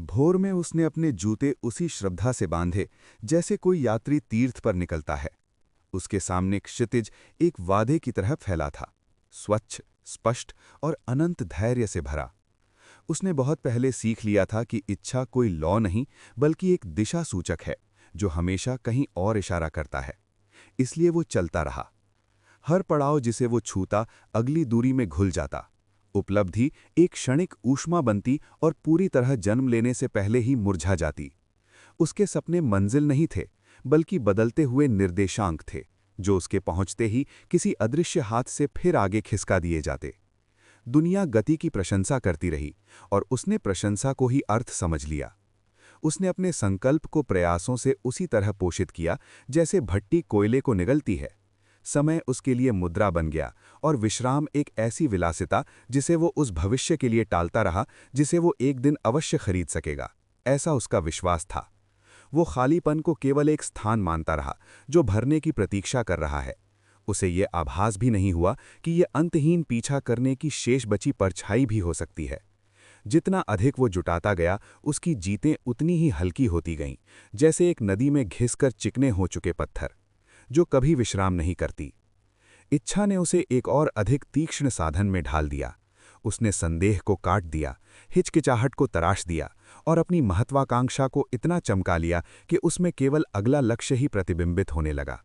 भोर में उसने अपने जूते उसी श्रद्धा से बांधे जैसे कोई यात्री तीर्थ पर निकलता है। उसके सामने क्षितिज एक वादे की तरह फैला था, स्वच्छ, स्पष्ट और अनंत धैर्य से भरा। उसने बहुत पहले सीख लिया था कि इच्छा कोई लौ नहीं बल्कि एक दिशा सूचक है जो हमेशा कहीं और इशारा करता है। इसलिए वो चलता रहा। हर पड़ाव जिसे वो छूता अगली दूरी में घुल जाता। उपलब्धि एक क्षणिक ऊष्मा बनती और पूरी तरह जन्म लेने से पहले ही मुरझा जाती। उसके सपने मंजिल नहीं थे बल्कि बदलते हुए निर्देशांक थे जो उसके पहुंचते ही किसी अदृश्य हाथ से फिर आगे खिसका दिए जाते। दुनिया गति की प्रशंसा करती रही और उसने प्रशंसा को ही अर्थ समझ लिया। उसने अपने संकल्प को प्रयासों से उसी तरह पोषित किया जैसे भट्टी कोयले को निगलती है। समय उसके लिए मुद्रा बन गया और विश्राम एक ऐसी विलासिता जिसे वो उस भविष्य के लिए टालता रहा जिसे वो एक दिन अवश्य खरीद सकेगा। ऐसा उसका विश्वास था। वो खालीपन को केवल एक स्थान मानता रहा जो भरने की प्रतीक्षा कर रहा है। उसे ये आभास भी नहीं हुआ कि ये अंतहीन पीछा करने की शेष बची परछाई भी हो सकती है। जितना अधिक वो जुटाता गया उसकी जीतें उतनी ही हल्की होती गईं, जैसे एक नदी में घिसकर चिकने हो चुके पत्थर जो कभी विश्राम नहीं करती। इच्छा ने उसे एक और अधिक तीक्ष्ण साधन में ढाल दिया। उसने संदेह को काट दिया, हिचकिचाहट को तराश दिया और अपनी महत्वाकांक्षा को इतना चमका लिया कि उसमें केवल अगला लक्ष्य ही प्रतिबिंबित होने लगा।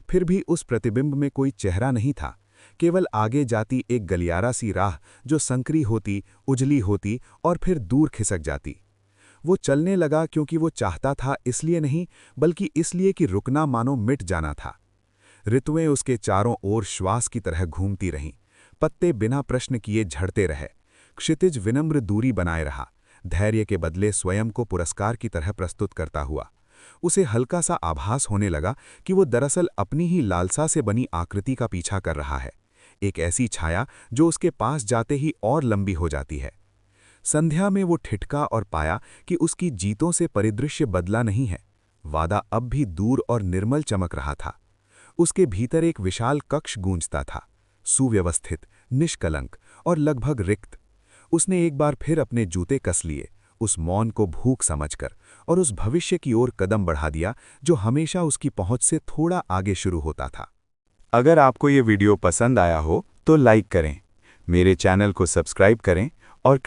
फिर भी उस प्रतिबिंब में कोई चेहरा नहीं था, केवल आगे जाती एक गलियारा सी राह जो संकरी होती, उजली होती और फिर दूर खिसक जाती। वो चलने लगा क्योंकि वो चाहता था, इसलिए नहीं बल्कि इसलिए कि रुकना मानो मिट जाना था। ऋतुएं उसके चारों ओर श्वास की तरह घूमती रहीं, पत्ते बिना प्रश्न किए झड़ते रहे। क्षितिज विनम्र दूरी बनाए रहा, धैर्य के बदले स्वयं को पुरस्कार की तरह प्रस्तुत करता हुआ। उसे हल्का सा आभास होने लगा कि वो दरअसल अपनी ही लालसा से बनी आकृति का पीछा कर रहा है, एक ऐसी छाया जो उसके पास जाते ही और लंबी हो जाती है। संध्या में वो ठिठका और पाया कि उसकी जीतों से परिदृश्य बदला नहीं है। वादा अब भी दूर और निर्मल चमक रहा था। उसके भीतर एक विशाल कक्ष गूंजता था, सुव्यवस्थित, निष्कलंक और लगभग रिक्त। उसने एक बार फिर अपने जूते कस लिए, उस मौन को भूख समझकर, और उस भविष्य की ओर कदम बढ़ा दिया जो हमेशा उसकी पहुंच से थोड़ा आगे शुरू होता था। अगर आपको ये वीडियो पसंद आया हो तो लाइक करें, मेरे चैनल को सब्सक्राइब करें